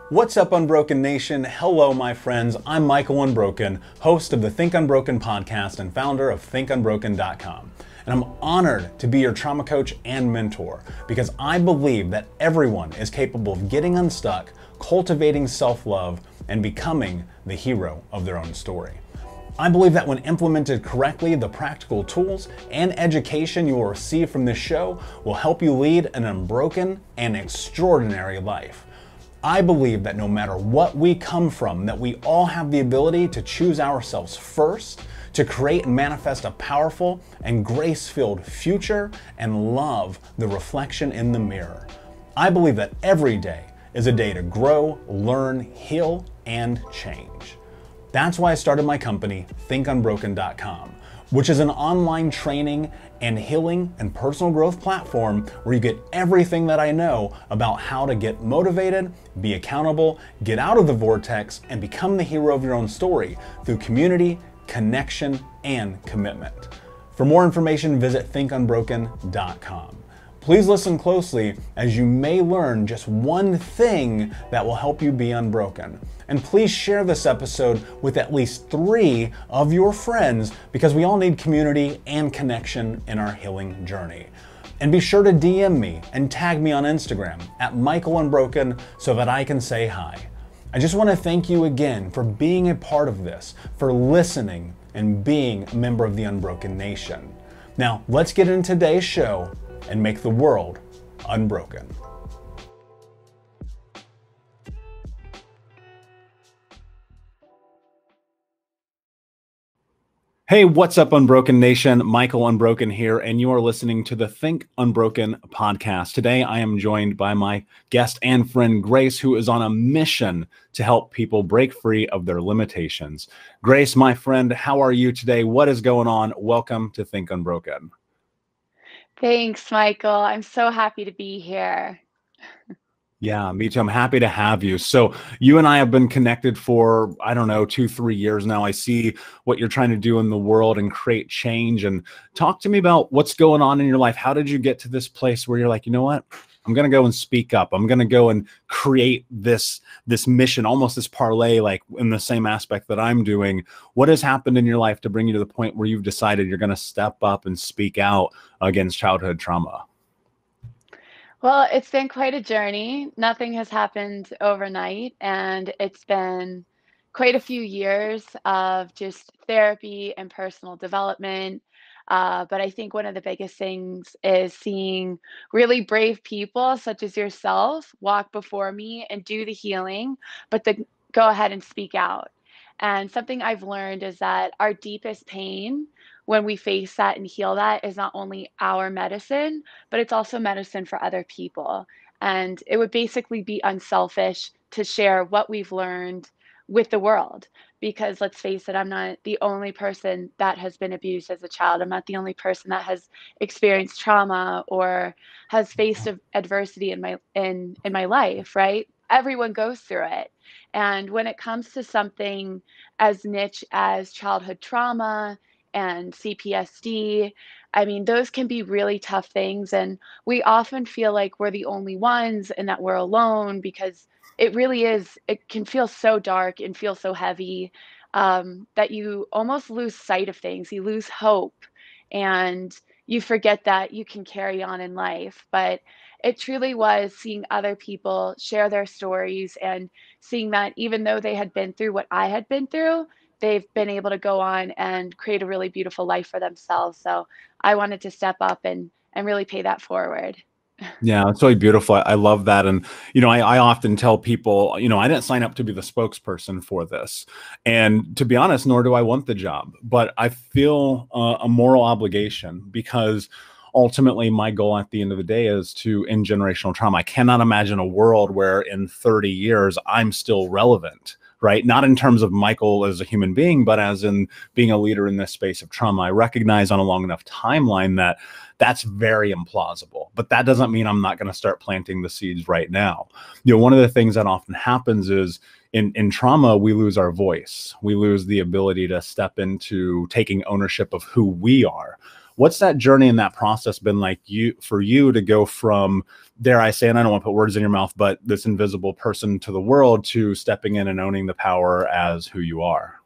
What's up, Unbroken Nation? Hello, my friends. I'm Michael Unbroken, host of the Think Unbroken podcast and founder of thinkunbroken.com. And I'm honored to be your trauma coach and mentor because I believe that everyone is capable of getting unstuck, cultivating self-love, and becoming the hero of their own story. I believe that when implemented correctly, the practical tools and education you will receive from this show will help you lead an unbroken and extraordinary life. I believe that no matter what we come from, that we all have the ability to choose ourselves first, to create and manifest a powerful and grace-filled future and love the reflection in the mirror. I believe that every day is a day to grow, learn, heal, and change. That's why I started my company, thinkunbroken.com, which is an online training and healing and personal growth platform where you get everything that I know about how to get motivated, be accountable, get out of the vortex, and become the hero of your own story through community, connection, and commitment. For more information, visit thinkunbroken.com. Please listen closely as you may learn just one thing that will help you be unbroken. And please share this episode with at least 3 of your friends because we all need community and connection in our healing journey. And be sure to DM me and tag me on Instagram at MichaelUnbroken so that I can say hi. I just want to thank you again for being a part of this, for listening and being a member of the Unbroken Nation. Now, let's get into today's show and make the world unbroken. Hey, what's up, Unbroken Nation? Michael Unbroken here, and you are listening to the Think Unbroken podcast. Today, I am joined by my guest and friend, Grace, who is on a mission to help people break free of their limitations. Grace, my friend, how are you today? What is going on? Welcome to Think Unbroken. Thanks, Michael. I'm so happy to be here. Yeah, me too. I'm happy to have you. So you and I have been connected for, I don't know, 2-3 years now. I see what you're trying to do in the world and create change. And talk to me about what's going on in your life. How did you get to this place where you're like, you know what? I'm going to go and speak up. I'm going to go and create this mission, almost this parlay, like in the same aspect that I'm doing. What has happened in your life to bring you to the point where you've decided you're going to step up and speak out against childhood trauma? Well, it's been quite a journey. Nothing has happened overnight, and it's been quite a few years of just therapy and personal development. But I think one of the biggest things is seeing really brave people, such as yourself, walk before me and do the healing, but then go ahead and speak out. And something I've learned is that our deepest pain, when we face that and heal that, is not only our medicine, but it's also medicine for other people. And it would basically be unselfish to share what we've learned with the world. Because let's face it, I'm not the only person that has been abused as a child. I'm not the only person that has experienced trauma or has faced adversity in my life, right? Everyone goes through it. And when it comes to something as niche as childhood trauma and CPTSD, I mean, those can be really tough things. And we often feel like we're the only ones and that we're alone because it really is, it can feel so dark and feel so heavy that you almost lose sight of things. You lose hope and you forget that you can carry on in life. But it truly was seeing other people share their stories and seeing that even though they had been through what I had been through, they've been able to go on and create a really beautiful life for themselves. So I wanted to step up and really pay that forward. Yeah, it's really beautiful. I love that. And, I often tell people, I didn't sign up to be the spokesperson for this. And to be honest, nor do I want the job. But I feel a moral obligation because ultimately my goal at the end of the day is to end generational trauma. I cannot imagine a world where in 30 years I'm still relevant. Right? Not in terms of Michael as a human being, but as in being a leader in this space of trauma. I recognize on a long enough timeline that that's very implausible, but that doesn't mean I'm not going to start planting the seeds right now. One of the things that often happens is in trauma, we lose our voice. We lose the ability to step into taking ownership of who we are. What's that journey and that process been like for you to go from, dare I say, and I don't want to put words in your mouth, but this invisible person to the world, to stepping in and owning the power as who you are?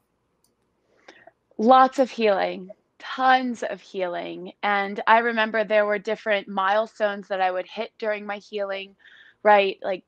Lots of healing, tons of healing. And I remember there were different milestones that I would hit during my healing, right? Like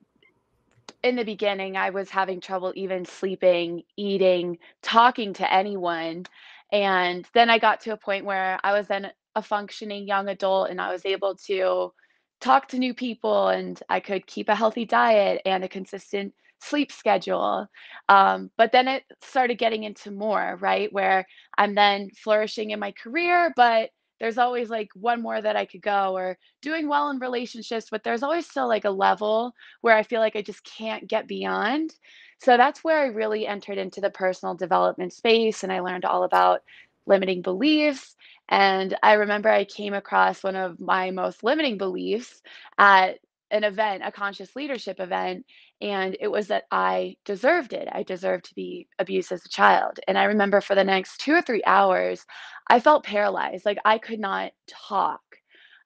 in the beginning, I was having trouble even sleeping, eating, talking to anyone. And then I got to a point where I was then a functioning young adult and I was able to talk to new people and I could keep a healthy diet and a consistent sleep schedule. But then it started getting into more, right? Where I'm then flourishing in my career, but there's always like one more that I could go, or doing well in relationships, but there's always still like a level where I feel like I just can't get beyond. So that's where I really entered into the personal development space and I learned all about limiting beliefs. And I remember I came across one of my most limiting beliefs at an event, a conscious leadership event, and it was that I deserved it. I deserved to be abused as a child. And I remember for the next 2 or 3 hours, I felt paralyzed. Like I could not talk.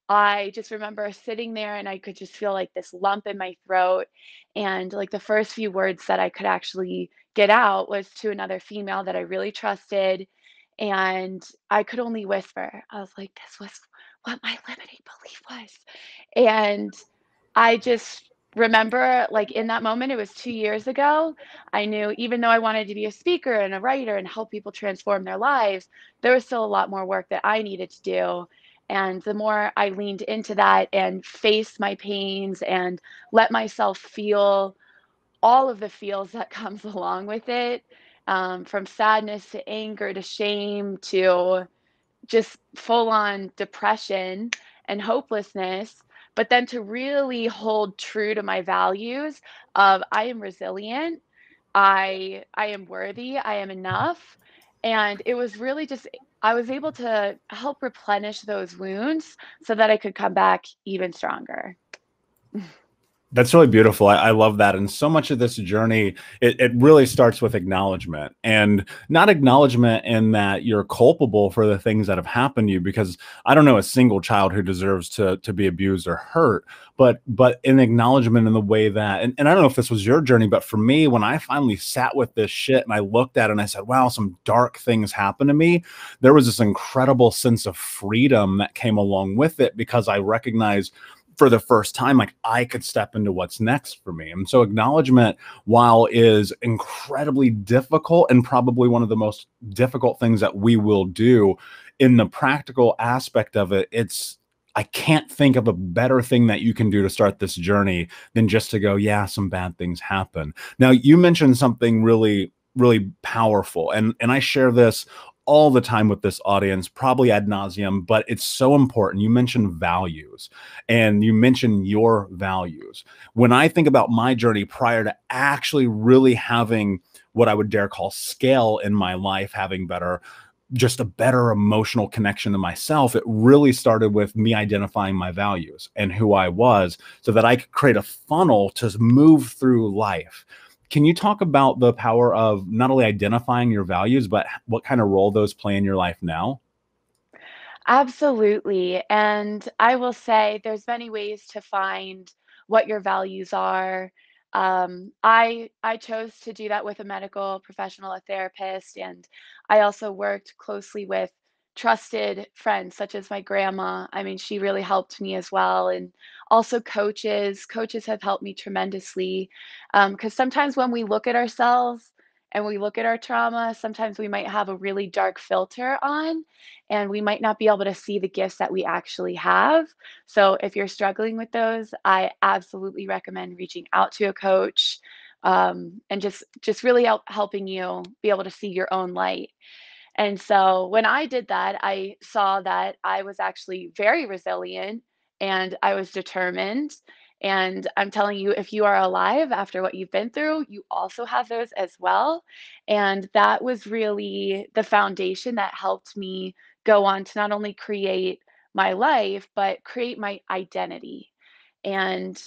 I just remember sitting there and I could just feel like this lump in my throat. And like the first few words that I could actually get out was to another female that I really trusted. And I could only whisper. I was like, this was what my limiting belief was. And I just remember, like, in that moment, it was 2 years ago, I knew even though I wanted to be a speaker and a writer and help people transform their lives, there was still a lot more work that I needed to do, and the more I leaned into that and faced my pains and let myself feel all of the feels that comes along with it, from sadness to anger to shame to just full on depression and hopelessness, but then to really hold true to my values of I am resilient, I am worthy, I am enough. And it was really just I was able to help replenish those wounds so that I could come back even stronger. That's really beautiful. I love that. And so much of this journey, it really starts with acknowledgement, and not acknowledgement in that you're culpable for the things that have happened to you, because I don't know a single child who deserves to be abused or hurt, but an acknowledgement in the way that, and I don't know if this was your journey, but for me, when I finally sat with this shit and I looked at it and I said, wow, some dark things happened to me, there was this incredible sense of freedom that came along with it, because I recognized for the first time, like I could step into what's next for me. And so acknowledgement, while is incredibly difficult and probably one of the most difficult things that we will do, in the practical aspect of it, I can't think of a better thing that you can do to start this journey than just to go, yeah, some bad things happen. Now, you mentioned something really, really powerful. And I share this all the time with this audience, probably ad nauseum, but it's so important. You mentioned values, and you mentioned your values. When I think about my journey prior to actually really having what I would dare call scale in my life, having just a better emotional connection to myself, it really started with me identifying my values and who I was, so that I could create a funnel to move through life. Can you talk about the power of not only identifying your values, but what kind of role those play in your life now? Absolutely. And I will say there's many ways to find what your values are. I chose to do that with a medical professional, a therapist, and I also worked closely with trusted friends such as my grandma. I mean, she really helped me as well, and also coaches. Coaches have helped me tremendously because sometimes when we look at ourselves and we look at our trauma, sometimes we might have a really dark filter on and we might not be able to see the gifts that we actually have. So if you're struggling with those, I absolutely recommend reaching out to a coach, and just really helping you be able to see your own light. And so when I did that, I saw that I was actually very resilient and I was determined. And I'm telling you, if you are alive after what you've been through, you also have those as well. And that was really the foundation that helped me go on to not only create my life, but create my identity. And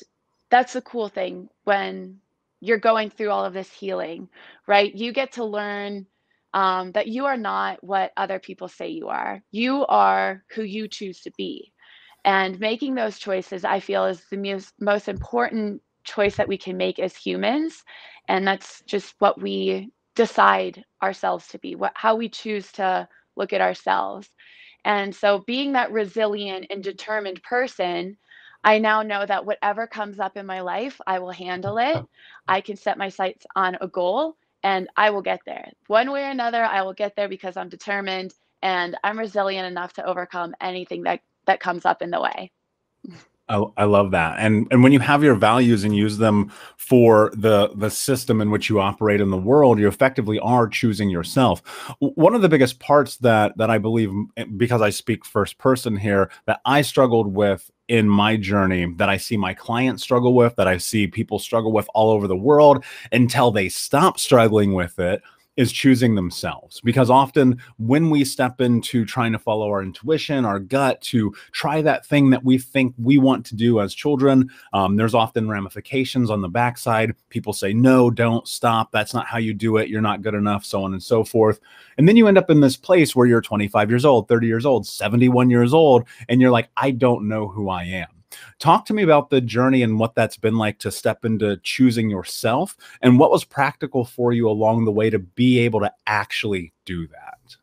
that's the cool thing when you're going through all of this healing, right? You get to learn that you are not what other people say you are. You are who you choose to be. And making those choices, I feel, is the most important choice that we can make as humans. And that's just what we decide ourselves to be, how we choose to look at ourselves. And so, being that resilient and determined person, I now know that whatever comes up in my life, I will handle it. I can set my sights on a goal and I will get there. One way or another, I will get there because I'm determined and I'm resilient enough to overcome anything that comes up in the way. I love that. And when you have your values and use them for the system in which you operate in the world, you effectively are choosing yourself. One of the biggest parts that I believe, because I speak first person here, that I struggled with in my journey, that I see my clients struggle with, that I see people struggle with all over the world until they stop struggling with it, is choosing themselves. Because often when we step into trying to follow our intuition, our gut, to try that thing that we think we want to do as children, there's often ramifications on the backside. People say, no, don't, stop. That's not how you do it. You're not good enough, so on and so forth. And then you end up in this place where you're 25 years old, 30 years old, 71 years old, and you're like, I don't know who I am. Talk to me about the journey and what that's been like to step into choosing yourself, and what was practical for you along the way to be able to actually do that.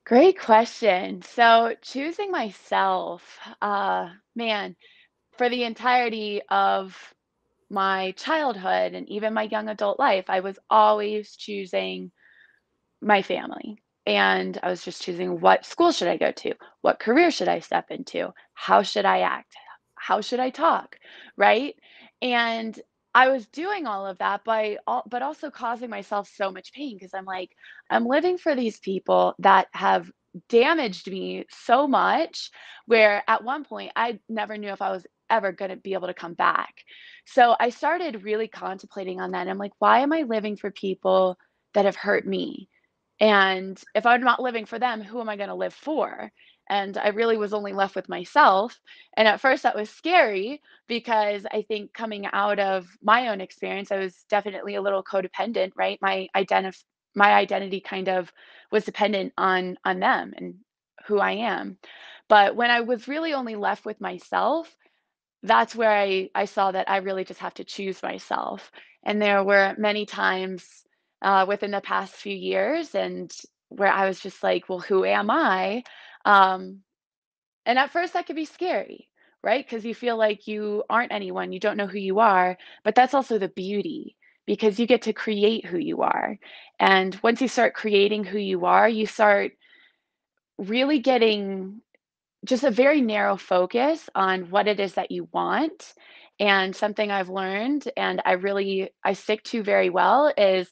Great question. So, choosing myself, man, for the entirety of my childhood and even my young adult life, I was always choosing my family. And I was just choosing, what school should I go to? What career should I step into? How should I act? How should I talk? Right? And I was doing all of that but also causing myself so much pain, because I'm like, I'm living for these people that have damaged me so much, where at one point I never knew if I was ever going to be able to come back. So I started really contemplating on that. And I'm like, why am I living for people that have hurt me? And if I'm not living for them, who am I going to live for? And I really was only left with myself. And at first, that was scary, because I think coming out of my own experience, I was definitely a little codependent, right? My identity kind of was dependent on them and who I am. But when I was really only left with myself, that's where I saw that I really just have to choose myself. And there were many times within the past few years, and where I was just like, well, who am I? Um, and at first, that could be scary, right? Because you feel like you aren't anyone, you don't know who you are. But that's also the beauty, because you get to create who you are. And once you start creating who you are, you start really getting just a very narrow focus on what it is that you want. And something I've learned, and I stick to very well, is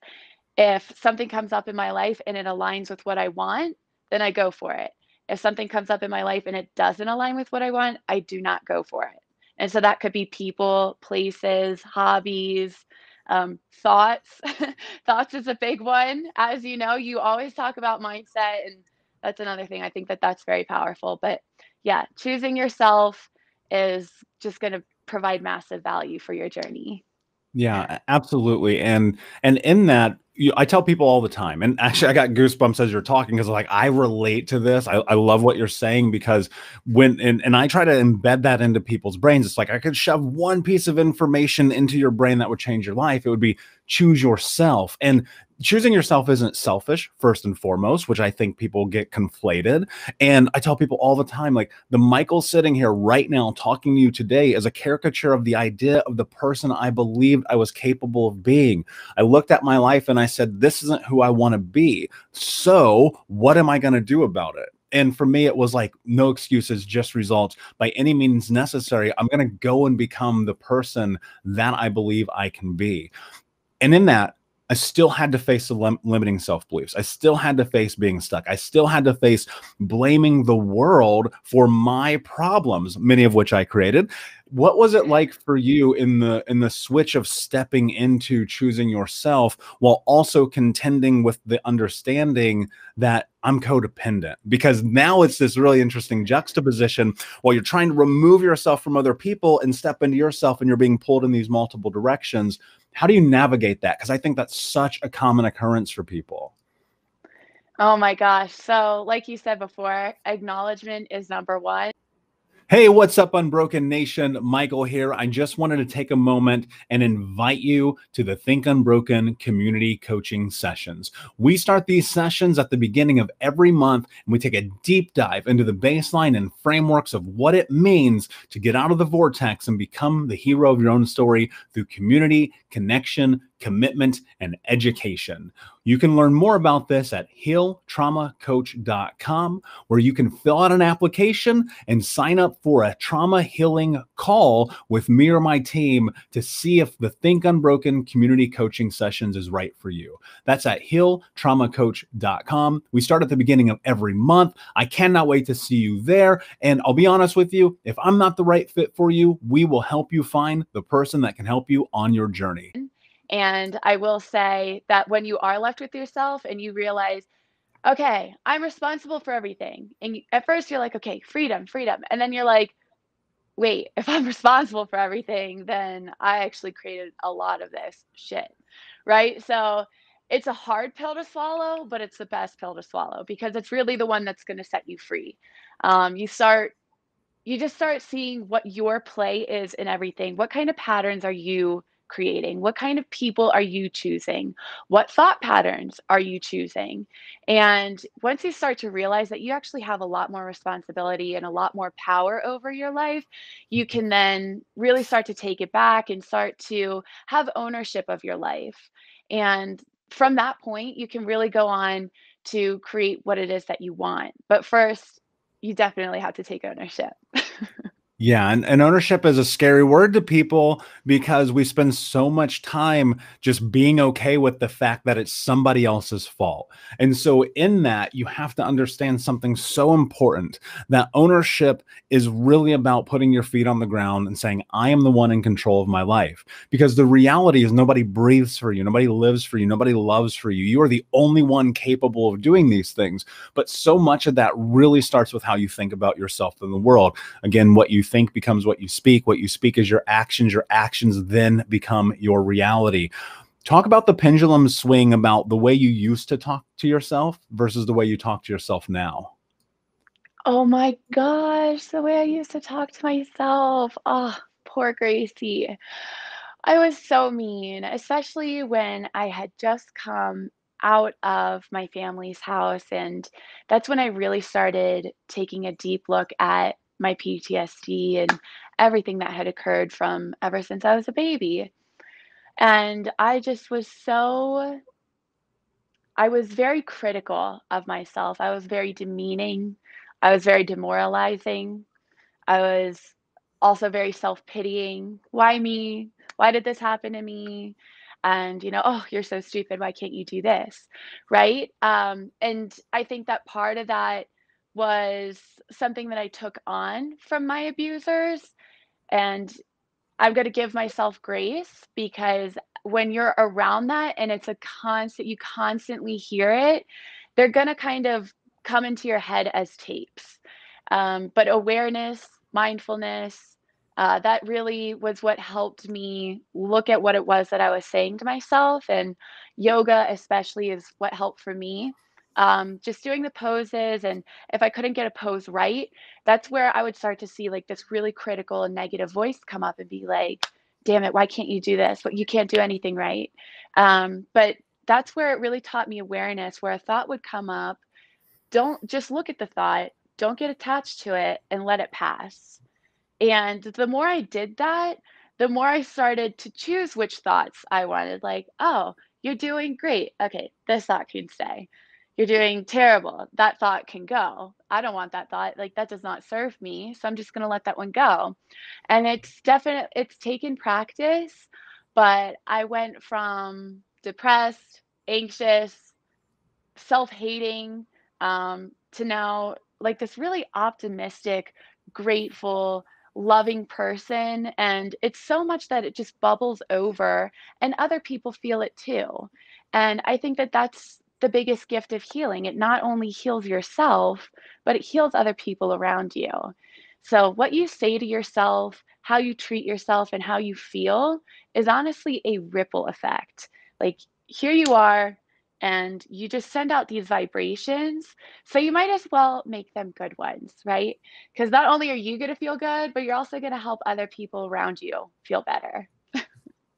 if something comes up in my life and it aligns with what I want, then I go for it. If something comes up in my life and it doesn't align with what I want, I do not go for it. And so that could be people, places, hobbies, thoughts. Thoughts is a big one. As you know, you always talk about mindset, and that's another thing. I think that that's very powerful. But yeah, choosing yourself is just going to provide massive value for your journey. Yeah, absolutely. And in that, I tell people all the time, and actually I got goosebumps as you're talking, because like I relate to this. I love what you're saying, because and I try to embed that into people's brains. It's like I could shove one piece of information into your brain that would change your life. It would be choose yourself. And choosing yourself isn't selfish, first and foremost, which I think people get conflated. And I tell people all the time, like, the Michael sitting here right now talking to you today is a caricature of the idea of the person I believed I was capable of being. I looked at my life and I said, this isn't who I want to be. So what am I going to do about it? And for me, it was like, no excuses, just results. By any means necessary, I'm going to go and become the person that I believe I can be. And in that, I still had to face the limiting self-beliefs. I still had to face being stuck. I still had to face blaming the world for my problems, many of which I created. What was it like for you in the switch of stepping into choosing yourself while also contending with the understanding that I'm codependent? Because now it's this really interesting juxtaposition while you're trying to remove yourself from other people and step into yourself, and you're being pulled in these multiple directions. How do you navigate that? Because I think that's such a common occurrence for people. Oh my gosh. So, like you said before, acknowledgement is number one. Hey, what's up, Unbroken Nation? Michael here. I just wanted to take a moment and invite you to the Think Unbroken community coaching sessions. We start these sessions at the beginning of every month, and we take a deep dive into the baseline and frameworks of what it means to get out of the vortex and become the hero of your own story through community, connection, commitment, and education. You can learn more about this at healtraumacoach.com, where you can fill out an application and sign up for a trauma healing call with me or my team to see if the Think Unbroken community coaching sessions is right for you. That's at healtraumacoach.com. We start at the beginning of every month. I cannot wait to see you there. And I'll be honest with you, if I'm not the right fit for you, we will help you find the person that can help you on your journey. And I will say that when you are left with yourself and you realize, okay, I'm responsible for everything. And at first you're like, okay, freedom, freedom. And then you're like, wait, if I'm responsible for everything, then I actually created a lot of this shit. Right. So it's a hard pill to swallow, but it's the best pill to swallow because it's really the one that's going to set you free. You start you just start seeing what your play is in everything. What kind of patterns are you creating? What kind of people are you choosing? What thought patterns are you choosing? And once you start to realize that you actually have a lot more responsibility and a lot more power over your life, you can then really start to take it back and start to have ownership of your life. And from that point, you can really go on to create what it is that you want. But first, you definitely have to take ownership. Yeah, and ownership is a scary word to people because we spend so much time just being okay with the fact that it's somebody else's fault. And so in that, you have to understand something so important, that ownership is really about putting your feet on the ground and saying, I am the one in control of my life. Because the reality is nobody breathes for you, nobody lives for you, nobody loves for you. You are the only one capable of doing these things. But so much of that really starts with how you think about yourself in the world. Again, what you think becomes what you speak is your actions then become your reality. Talk about the pendulum swing about the way you used to talk to yourself versus the way you talk to yourself now. Oh my gosh, the way I used to talk to myself. Oh, poor Gracie. I was so mean, especially when I had just come out of my family's house. And that's when I really started taking a deep look at my PTSD and everything that had occurred from ever since I was a baby. And I was very critical of myself. I was very demeaning. I was very demoralizing. I was also very self-pitying. Why me? Why did this happen to me? And, oh, you're so stupid. Why can't you do this? Right? And I think that part of that was something that I took on from my abusers. And I'm gonna give myself grace because when you're around that and it's a constant you constantly hear it, they're gonna kind of come into your head as tapes. But awareness, mindfulness, that really was what helped me look at what it was that I was saying to myself, and yoga especially is what helped for me. Just doing the poses, and if I couldn't get a pose right, that's where I would start to see like this really critical and negative voice come up and be like, damn it, why can't you do this? But you can't do anything right. But that's where it really taught me awareness, where a thought would come up. Don't just look at the thought, don't get attached to it and let it pass. And the more I did that, the more I started to choose which thoughts I wanted. Like, oh, you're doing great. Okay, this thought can stay. You're doing terrible. That thought can go. I don't want that thought. Like, that does not serve me. So I'm just going to let that one go. And it's taken practice, but I went from depressed, anxious, self-hating, to now like this really optimistic, grateful, loving person. And it's so much that it just bubbles over and other people feel it too. And I think that that's the biggest gift of healing. It not only heals yourself, but it heals other people around you. So, what you say to yourself, how you treat yourself, and how you feel is honestly a ripple effect. Like, here you are, and you just send out these vibrations. So, you might as well make them good ones, right? Because not only are you going to feel good, but you're also going to help other people around you feel better.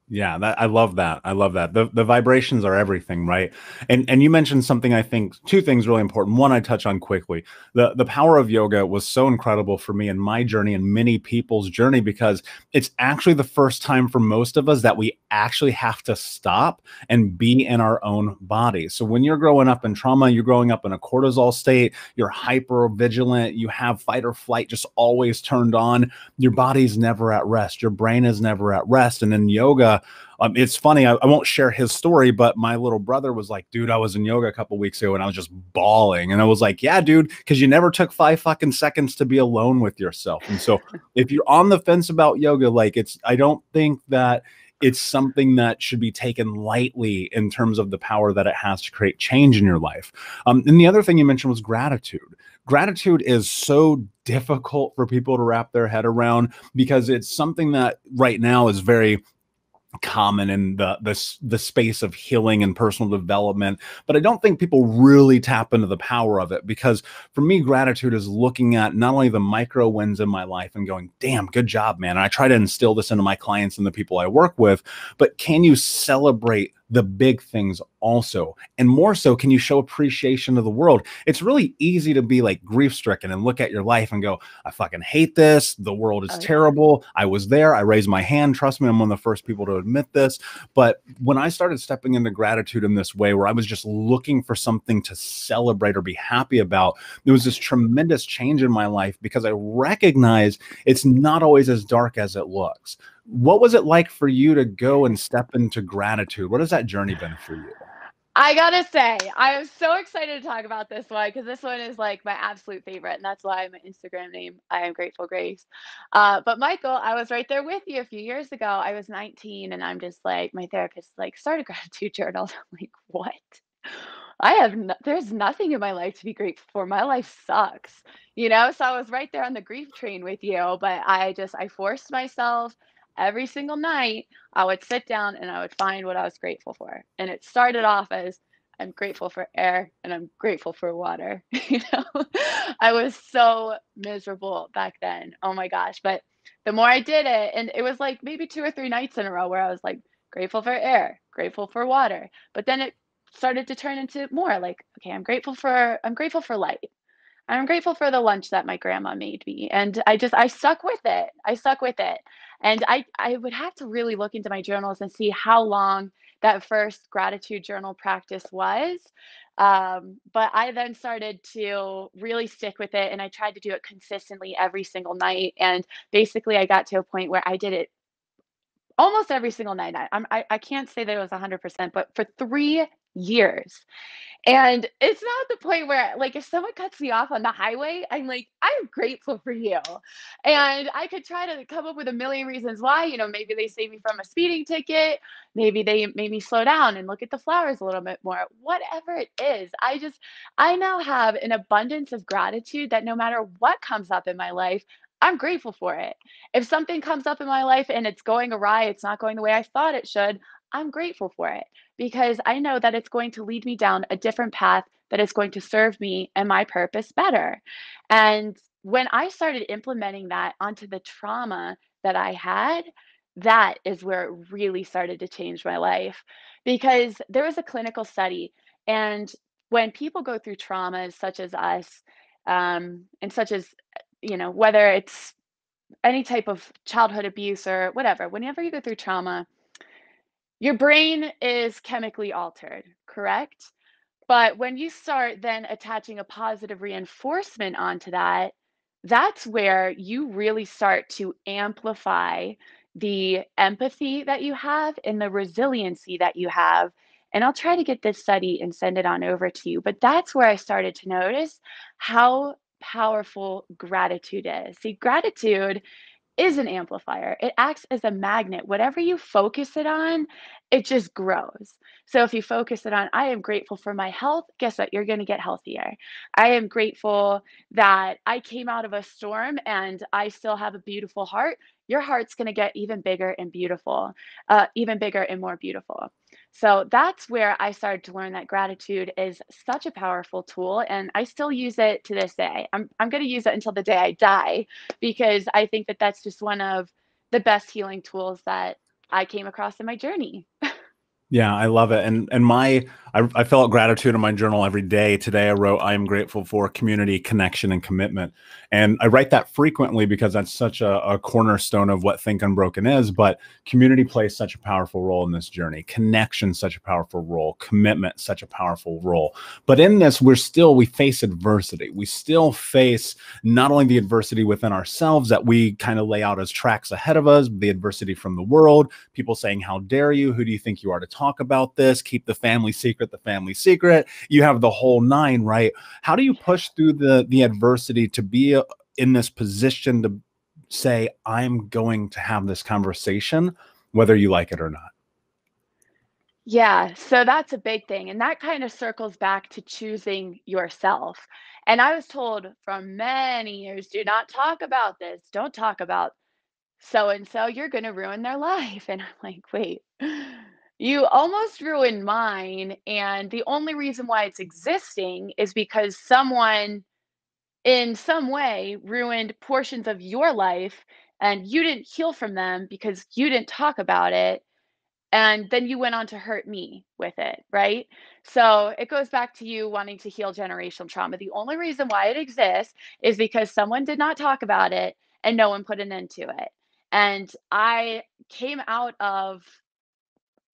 Yeah, that I love that. I love that. The vibrations are everything, right? And you mentioned something, I think two things really important. One I touch on quickly. The power of yoga was so incredible for me in my journey and many people's journey because it's actually the first time for most of us that we actually have to stop and be in our own body. So when you're growing up in trauma, you're growing up in a cortisol state, you're hyper vigilant, you have fight or flight just always turned on. Your body's never at rest. Your brain is never at rest. And in yoga, it's funny. I won't share his story, but my little brother was like, dude, I was in yoga a couple weeks ago and I was just bawling. And I was like, yeah, dude, because you never took 5 fucking seconds to be alone with yourself. And so if you're on the fence about yoga, like I don't think that it's something that should be taken lightly in terms of the power that it has to create change in your life. And the other thing you mentioned was gratitude. Gratitude is so difficult for people to wrap their head around because it's something that right now is very common in the space of healing and personal development, but I don't think people really tap into the power of it, because for me, gratitude is looking at not only the micro wins in my life and going, damn, good job, man. And I try to instill this into my clients and the people I work with, but can you celebrate the big things also? And more so, can you show appreciation to the world? It's really easy to be like grief stricken and look at your life and go, I fucking hate this. The world is Oh, yeah. terrible. I was there. I raised my hand. Trust me, I'm one of the first people to admit this. But when I started stepping into gratitude in this way, where I was just looking for something to celebrate or be happy about, there was this tremendous change in my life because I recognized it's not always as dark as it looks. What was it like for you to go and step into gratitude? What has that journey been for you? I gotta say, I am so excited to talk about this one because this one is like my absolute favorite, and that's why my Instagram name, I am grateful Grace. But Michael, I was right there with you a few years ago. I was 19, and I'm just like, my therapist like start a gratitude journal. I'm like, what? There's nothing in my life to be grateful for. My life sucks, you know? So I was right there on the grief train with you, but I forced myself every single night. I would sit down and I would find what I was grateful for. And it started off as I'm grateful for air and I'm grateful for water. You know, I was so miserable back then. Oh my gosh. But the more I did it, and it was like maybe 2 or 3 nights in a row where I was like, grateful for air, grateful for water. But then it started to turn into more like, okay, I'm grateful for light. I'm grateful for the lunch that my grandma made me, and I stuck with it. I stuck with it, and I would have to really look into my journals and see how long that first gratitude journal practice was. But I then started to really stick with it, and I tried to do it consistently every single night. And basically, I got to a point where I did it almost every single night. I can't say that it was 100%, but for 3 years. And it's not the point where, like, if someone cuts me off on the highway, I'm like, "I'm grateful for you." And I could try to come up with a million reasons why, maybe they saved me from a speeding ticket, maybe they made me slow down and look at the flowers a little bit more. Whatever it is, I now have an abundance of gratitude that no matter what comes up in my life, I'm grateful for it. If something comes up in my life and it's going awry, it's not going the way I thought it should, I'm grateful for it because I know that it's going to lead me down a different path that is going to serve me and my purpose better. And when I started implementing that onto the trauma that I had, that is where it really started to change my life because there was a clinical study. And when people go through traumas such as us, and such as, whether it's any type of childhood abuse or whatever, whenever you go through trauma, your brain is chemically altered, correct? But when you start then attaching a positive reinforcement onto that, that's where you really start to amplify the empathy that you have and the resiliency that you have. And I'll try to get this study and send it on over to you. But that's where I started to notice how powerful gratitude is. See, gratitude is an amplifier. It acts as a magnet. Whatever you focus it on, it just grows. So if you focus it on, I am grateful for my health, guess what? You're going to get healthier. I am grateful that I came out of a storm and I still have a beautiful heart. Your heart's going to get even bigger and beautiful, even bigger and more beautiful. So that's where I started to learn that gratitude is such a powerful tool, and I still use it to this day. I'm going to use it until the day I die because I think that that's just one of the best healing tools that I came across in my journey. Yeah, I love it. And I fill out gratitude in my journal every day. Today I wrote, I am grateful for community, connection, and commitment. And I write that frequently because that's such a cornerstone of what Think Unbroken is. But community plays such a powerful role in this journey. Connection, such a powerful role. Commitment, such a powerful role. But in this, we face adversity. We still face not only the adversity within ourselves that we kind of lay out as tracks ahead of us, the adversity from the world, people saying, how dare you? Who do you think you are to talk about this? Keep the family secret, the family secret. You have the whole nine, right? How do you push through the adversity to be in this position to say, I'm going to have this conversation, whether you like it or not? Yeah, so that's a big thing. And that kind of circles back to choosing yourself. And I was told for many years, do not talk about this. Don't talk about so and so, you're going to ruin their life. And I'm like, wait, you almost ruined mine. And the only reason why it's existing is because someone in some way ruined portions of your life and you didn't heal from them because you didn't talk about it. And then you went on to hurt me with it, right? So it goes back to you wanting to heal generational trauma. The only reason why it exists is because someone did not talk about it and no one put an end to it. And I came out of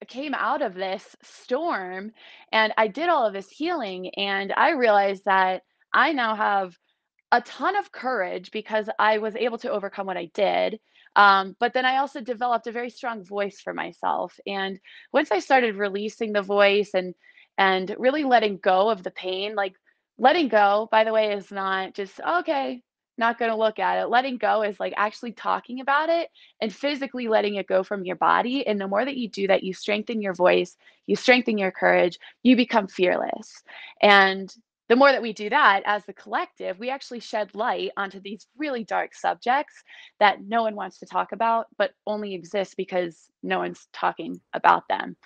this storm and I did all of this healing and I realized that I now have a ton of courage because I was able to overcome what I did. But then I also developed a very strong voice for myself. And once I started releasing the voice and really letting go of the pain, like letting go, by the way, is not just okay, not going to look at it. Letting go is like actually talking about it and physically letting it go from your body. And the more that you do that, you strengthen your voice, you strengthen your courage, you become fearless. And the more that we do that as the collective, we actually shed light onto these really dark subjects that no one wants to talk about, but only exist because no one's talking about them.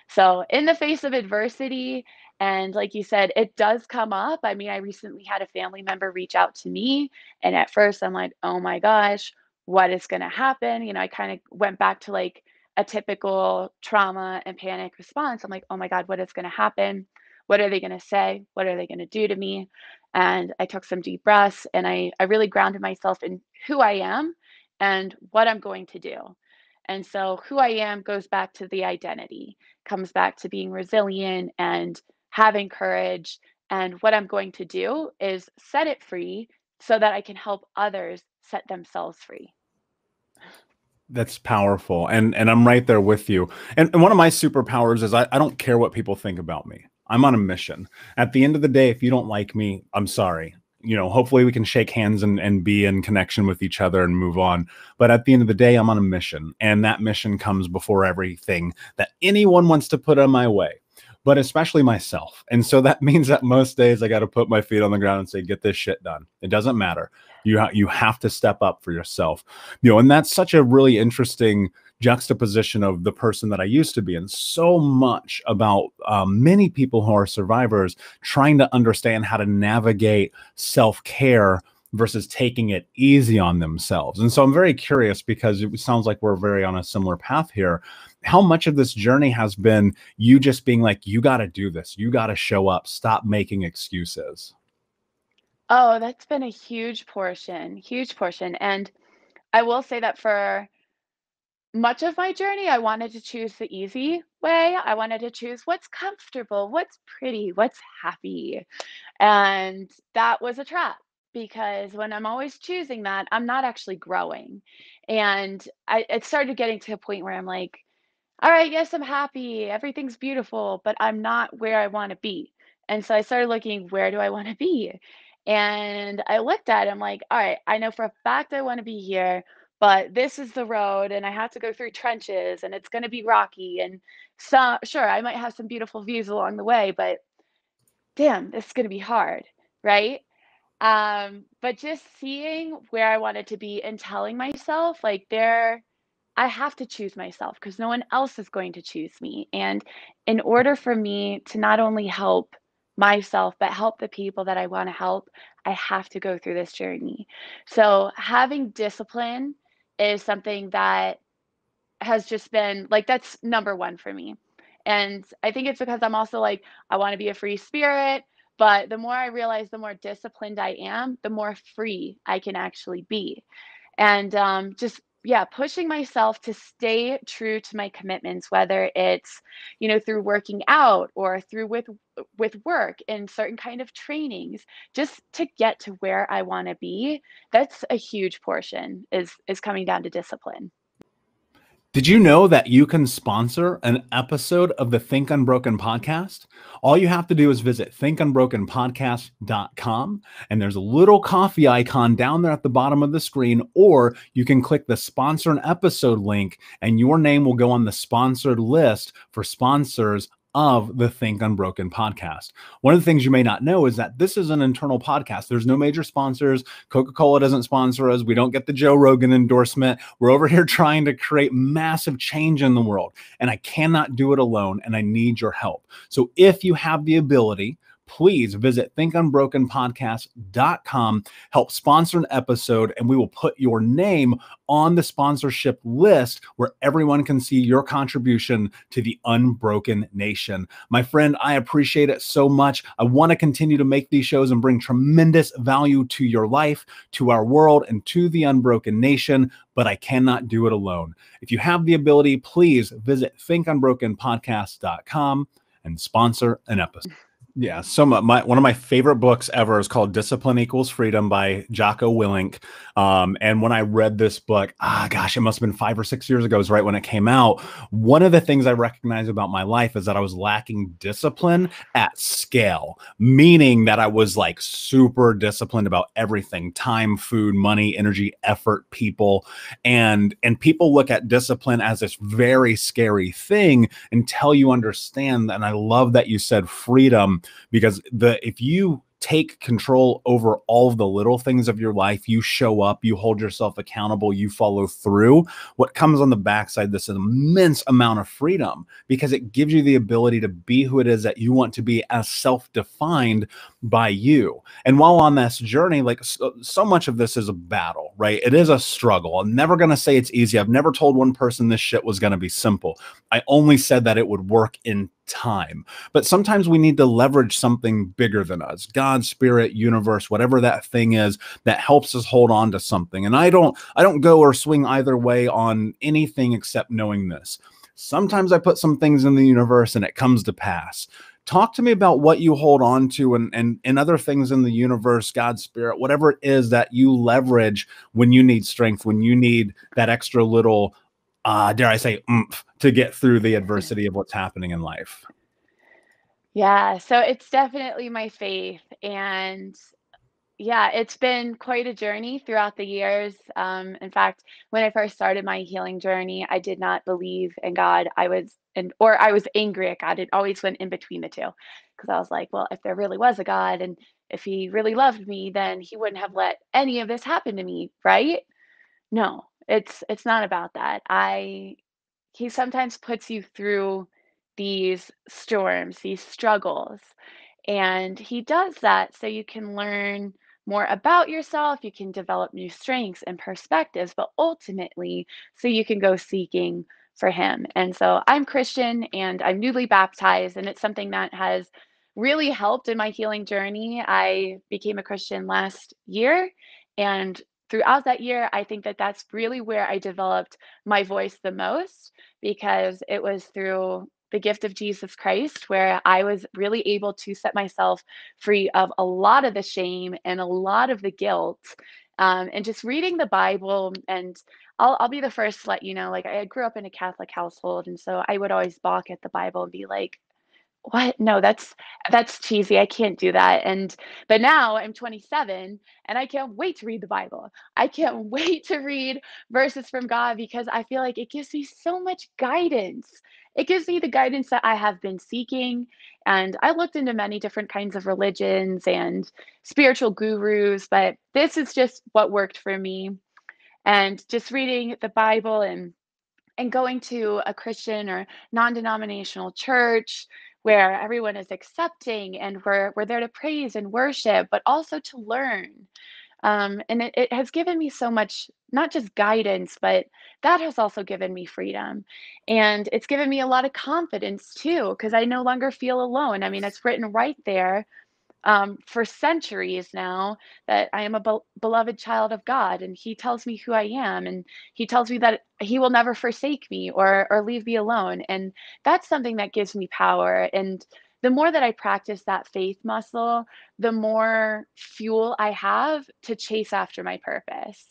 So, in the face of adversity, and like you said, it does come up. I mean, I recently had a family member reach out to me, and at first I'm like, oh my gosh, what is going to happen? I kind of went back to like a typical trauma and panic response. I'm like, oh my God, what is going to happen? What are they going to say? What are they going to do to me? And I took some deep breaths and I really grounded myself in who I am and what I'm going to do. And so, who I am goes back to the identity, comes back to being resilient and having courage. And what I'm going to do is set it free so that I can help others set themselves free. That's powerful. And I'm right there with you. And one of my superpowers is I don't care what people think about me. I'm on a mission. At the end of the day, if you don't like me, I'm sorry. Hopefully we can shake hands and be in connection with each other and move on. But at the end of the day, I'm on a mission. And that mission comes before everything that anyone wants to put on my way, but especially myself. And so that means that most days I got to put my feet on the ground and say, get this shit done. It doesn't matter. You have to step up for yourself. And that's such a really interesting juxtaposition of the person that I used to be, and so much about many people who are survivors trying to understand how to navigate self-care versus taking it easy on themselves. And so I'm very curious, because it sounds like we're very on a similar path here. How much of this journey has been you just being like, you got to do this, you got to show up, stop making excuses? Oh, that's been a huge portion, huge portion. And I will say that for much of my journey, I wanted to choose the easy way. I wanted to choose what's comfortable, what's pretty, what's happy. And that was a trap because when I'm always choosing that, I'm not actually growing. And it started getting to a point where I'm like, all right, yes, I'm happy. Everything's beautiful, but I'm not where I want to be. And so I started looking, where do I want to be? And I looked at it, I'm like, all right, I know for a fact I want to be here, but this is the road and I have to go through trenches and it's going to be rocky. And so, sure, I might have some beautiful views along the way, but damn, this is going to be hard. Right. But just seeing where I wanted to be and telling myself, like, I have to choose myself because no one else is going to choose me. And in order for me to not only help myself, but help the people that I want to help, I have to go through this journey. So having discipline is something that has just been like, that's number one for me. And I think it's because I'm also like, I want to be a free spirit. But the more I realize, the more disciplined I am, the more free I can actually be. And just, yeah, pushing myself to stay true to my commitments, whether it's, through working out or through with work in certain kind of trainings, just to get to where I want to be. That's a huge portion is coming down to discipline. Did you know that you can sponsor an episode of the Think Unbroken podcast? All you have to do is visit thinkunbrokenpodcast.com, and there's a little coffee icon down there at the bottom of the screen, or you can click the sponsor an episode link and your name will go on the sponsored list for sponsors of the Think Unbroken podcast. One of the things you may not know is that this is an internal podcast. There's no major sponsors. Coca-Cola doesn't sponsor us. We don't get the Joe Rogan endorsement. We're over here trying to create massive change in the world, and I cannot do it alone, and I need your help. So if you have the ability, please visit thinkunbrokenpodcast.com, help sponsor an episode, and we will put your name on the sponsorship list where everyone can see your contribution to the Unbroken Nation. My friend, I appreciate it so much. I want to continue to make these shows and bring tremendous value to your life, to our world, and to the Unbroken Nation, but I cannot do it alone. If you have the ability, please visit thinkunbrokenpodcast.com and sponsor an episode. Yeah, one of my favorite books ever is called Discipline Equals Freedom by Jocko Willink. And when I read this book, it must have been 5 or 6 years ago, it was right when it came out. One of the things I recognized about my life is that I was lacking discipline at scale, meaning that I was like super disciplined about everything: time, food, money, energy, effort, people. And people look at discipline as this very scary thing until you understand. And I love that you said freedom, because if you take control over all of the little things of your life, you show up, you hold yourself accountable, you follow through, what comes on the backside, this immense amount of freedom, because it gives you the ability to be who it is that you want to be, as self-defined by you. And while on this journey, like so much of this is a battle, right? It is a struggle. I'm never going to say it's easy. I've never told one person this shit was going to be simple. I only said that it would work in time. But sometimes we need to leverage something bigger than us: God, spirit, universe, whatever that thing is that helps us hold on to something. And I don't go or swing either way on anything except knowing this: sometimes I put some things in the universe and it comes to pass. Talk to me about what you hold on to and other things in the universe, God, spirit, whatever it is that you leverage when you need strength, when you need that extra little, dare I say, oomph to get through the adversity of what's happening in life. Yeah, so it's definitely my faith. And yeah, it's been quite a journey throughout the years. In fact, when I first started my healing journey, I did not believe in God. Or I was angry at God. It always went in between the two, because I was like, well, if there really was a God and if he really loved me, then he wouldn't have let any of this happen to me, right? No, it's not about that. He sometimes puts you through these storms, these struggles, and he does that so you can learn more about yourself, you can develop new strengths and perspectives, but ultimately, so you can go seeking for him. And so I'm Christian and I'm newly baptized, and it's something that has really helped in my healing journey. I became a Christian last year, and throughout that year, I think that that's really where I developed my voice the most, because it was through the gift of Jesus Christ where I was really able to set myself free of a lot of the shame and a lot of the guilt. And just reading the Bible, and I'll be the first to let you know, like, I grew up in a Catholic household, and so I would always balk at the Bible and be like, What? No, that's cheesy. I can't do that. And but now I'm 27 and I can't wait to read the Bible. I can't wait to read verses from God because I feel like it gives me so much guidance. It gives me the guidance that I have been seeking. And I looked into many different kinds of religions and spiritual gurus, but this is just what worked for me. And just reading the Bible and going to a Christian or non-denominational church where everyone is accepting and we're there to praise and worship, but also to learn. And it has given me so much, not just guidance, but that has also given me freedom. And it's given me a lot of confidence too, because I no longer feel alone. I mean, it's written right there for centuries now that I am a beloved child of God, and He tells me who I am, and He tells me that He will never forsake me or leave me alone, and that's something that gives me power. And the more that I practice that faith muscle, the more fuel I have to chase after my purpose.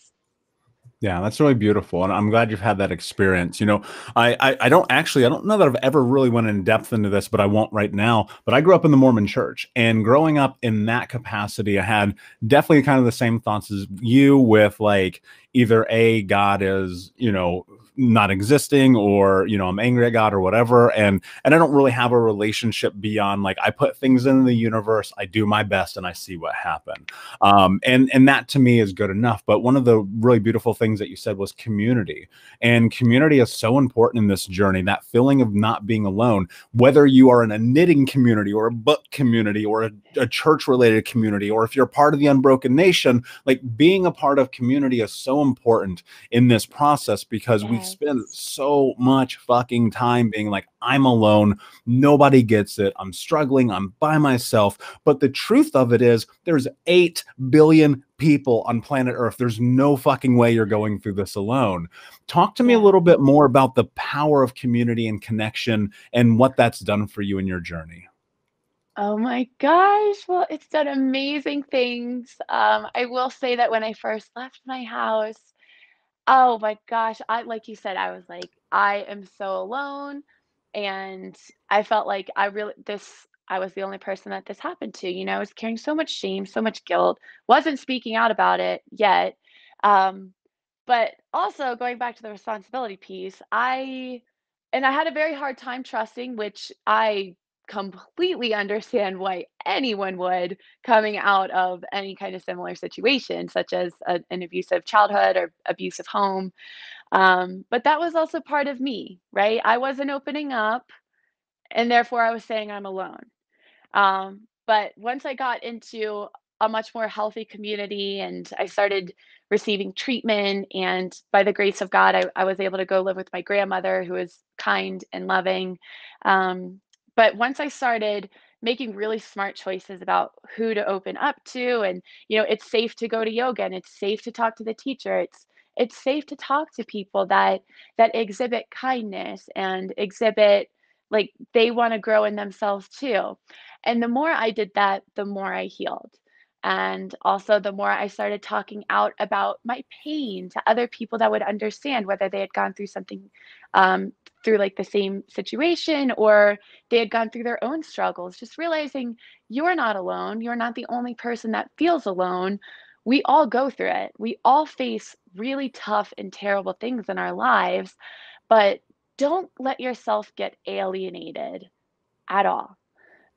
Yeah, that's really beautiful, and I'm glad you've had that experience. I don't know that I've ever really went in depth into this, but I won't right now. But I grew up in the Mormon Church, and growing up in that capacity, I had definitely kind of the same thoughts as you, with like either a God is not existing, or I'm angry at God or whatever, and I don't really have a relationship beyond like I put things in the universe, I do my best, and I see what happens. And that to me is good enough. But one of the really beautiful things that you said was community. And community is so important in this journey, that feeling of not being alone, whether you are in a knitting community or a book community or a church related community, or if you're part of the Unbroken Nation, like being a part of community is so important in this process, because we Yes. spend so much fucking time being like, I'm alone. Nobody gets it. I'm struggling. I'm by myself. But the truth of it is there's 8 billion people on planet Earth. There's no fucking way you're going through this alone. Talk to me a Yeah. little bit more about the power of community and connection and what that's done for you in your journey. Oh my gosh. Well, it's done amazing things. I will say that when I first left my house, oh my gosh, I like you said, I was like, I am so alone. And I felt like I was the only person that this happened to. I was carrying so much shame, so much guilt, wasn't speaking out about it yet. Um, but also going back to the responsibility piece, I had a very hard time trusting, which I completely understand why anyone would, coming out of any kind of similar situation, such as an abusive childhood or abusive home. But that was also part of me, right? I wasn't opening up, and therefore I was saying I'm alone. But once I got into a much more healthy community and I started receiving treatment, and by the grace of God, I was able to go live with my grandmother who is kind and loving. Um, but once I started making really smart choices about who to open up to, and it's safe to go to yoga and it's safe to talk to the teacher. It's safe to talk to people that exhibit kindness and exhibit like they want to grow in themselves too. And the more I did that, the more I healed. And also, the more I started talking out about my pain to other people that would understand, whether they had gone through something, um, through like the same situation, or they had gone through their own struggles, just realizing you're not alone. You're not the only person that feels alone. We all go through it. We all face really tough and terrible things in our lives, but don't let yourself get alienated at all.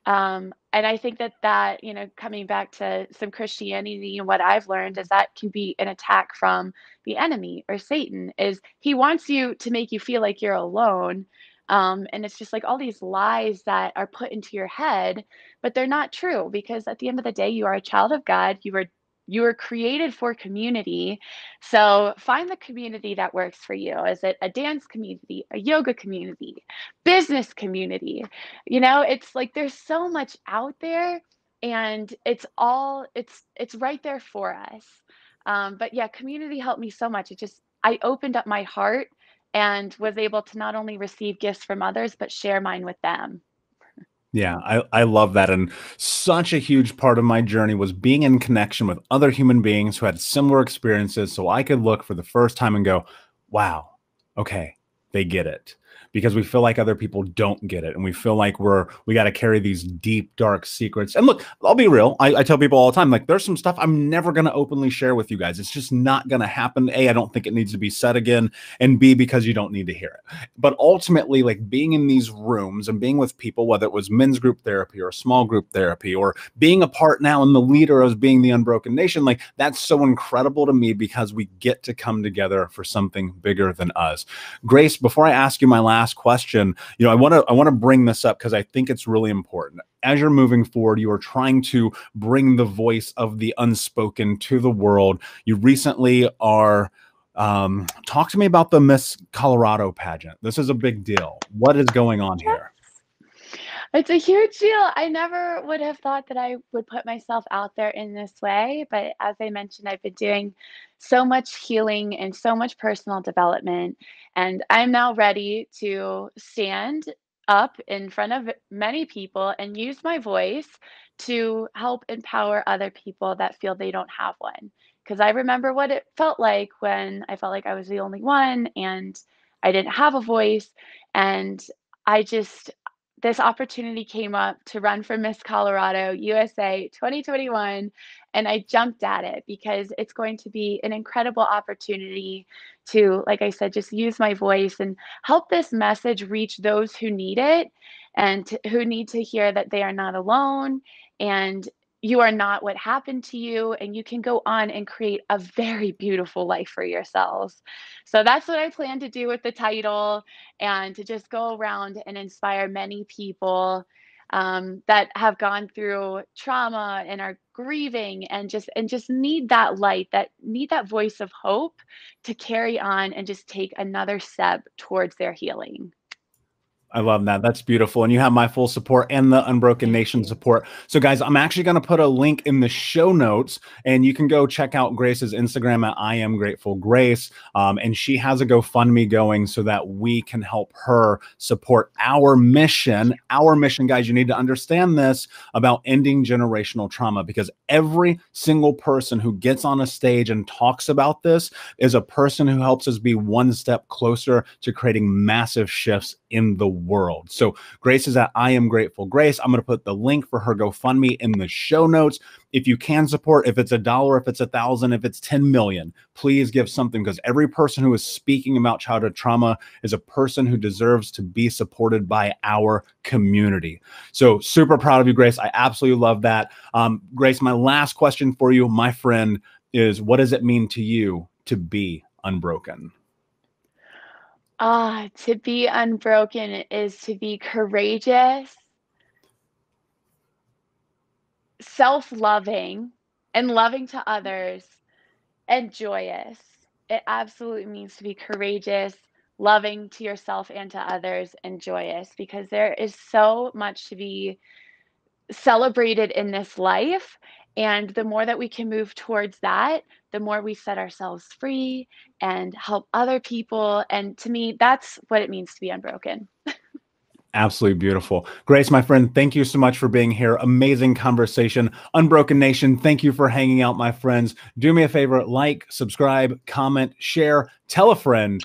And I think that, coming back to some Christianity and what I've learned is that can be an attack from the enemy or Satan, is he wants you to make you feel like you're alone. And it's just like all these lies that are put into your head, but they're not true, because at the end of the day, you are a child of God. You were created for community. So find the community that works for you. Is it a dance community, a yoga community, business community? It's like there's so much out there, and it's right there for us. But yeah, community helped me so much. I opened up my heart and was able to not only receive gifts from others, but share mine with them. Yeah, I love that. And such a huge part of my journey was being in connection with other human beings who had similar experiences, so I could look for the first time and go, wow, okay, they get it, because we feel like other people don't get it. And we feel like we got to carry these deep, dark secrets. And look, I'll be real. I tell people all the time, like, there's some stuff I'm never going to openly share with you guys. It's just not going to happen. A, I don't think it needs to be said again. And B, because you don't need to hear it. But ultimately, like, being in these rooms and being with people, whether it was men's group therapy or small group therapy, or being a part now in the leader as being the Unbroken Nation, like, that's so incredible to me, because we get to come together for something bigger than us. Grace, before I ask you my last question, I want to bring this up because I think it's really important. As you're moving forward, you are trying to bring the voice of the unspoken to the world. You recently are talk to me about the Miss Colorado pageant. This is a big deal. What is going on here? It's a huge deal. I never would have thought that I would put myself out there in this way, but as I mentioned, I've been doing so much healing and so much personal development, and I'm now ready to stand up in front of many people and use my voice to help empower other people that feel they don't have one. Because I remember what it felt like when I felt like I was the only one and I didn't have a voice. And I just, this opportunity came up to run for Miss Colorado USA 2021, and I jumped at it because it's going to be an incredible opportunity to, like I said, just use my voice and help this message reach those who need it, and who need to hear that they are not alone, and you are not what happened to you, and you can go on and create a very beautiful life for yourselves. So that's what I plan to do with the title, and to just go around and inspire many people that have gone through trauma and are grieving, and just need that light, that need that voice of hope to carry on and just take another step towards their healing. I love that. That's beautiful. And you have my full support and the Unbroken Nation support. So guys, I'm actually going to put a link in the show notes, and you can go check out Grace's Instagram at I am grateful Grace. And she has a GoFundMe going so that we can help her support our mission. Our mission, guys, you need to understand this about ending generational trauma, because every single person who gets on a stage and talks about this is a person who helps us be one step closer to creating massive shifts in the world. So Grace is at I am grateful Grace. I'm going to put the link for her GoFundMe in the show notes. If you can support, if it's $1, if it's 1,000, if it's 10 million, please give something, because every person who is speaking about childhood trauma is a person who deserves to be supported by our community. So super proud of you, Grace. I absolutely love that. Grace, my last question for you, my friend, is what does it mean to you to be unbroken? To be unbroken is to be courageous, self-loving, and loving to others, and joyous. It absolutely means to be courageous, loving to yourself and to others, and joyous, because there is so much to be celebrated in this life. And the more that we can move towards that, the more we set ourselves free and help other people. And to me, that's what it means to be unbroken. Absolutely beautiful. Grace, my friend, thank you so much for being here. Amazing conversation. Unbroken Nation, thank you for hanging out, my friends. Do me a favor, like, subscribe, comment, share, tell a friend.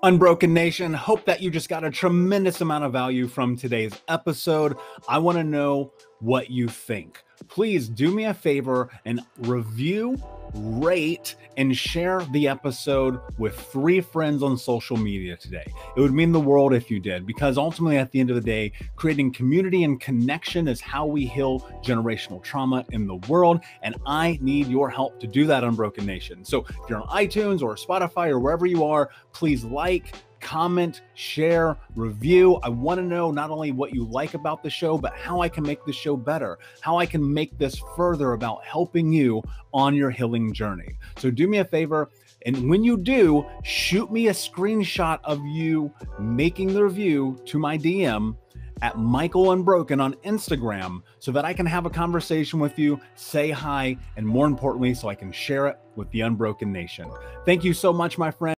Unbroken Nation, hope that you just got a tremendous amount of value from today's episode. I want to know what you think. Please do me a favor and review, rate, and share the episode with 3 friends on social media today. It would mean the world if you did, because ultimately at the end of the day, creating community and connection is how we heal generational trauma in the world. And I need your help to do that, Unbroken Nation. So if you're on iTunes or Spotify or wherever you are, please like, comment, share, review. I want to know not only what you like about the show, but how I can make the show better, how I can make this further about helping you on your healing journey. So do me a favor, and when you do, shoot me a screenshot of you making the review to my DM at Michael Unbroken on Instagram, so that I can have a conversation with you, say hi, and more importantly, so I can share it with the Unbroken Nation. Thank you so much, my friend.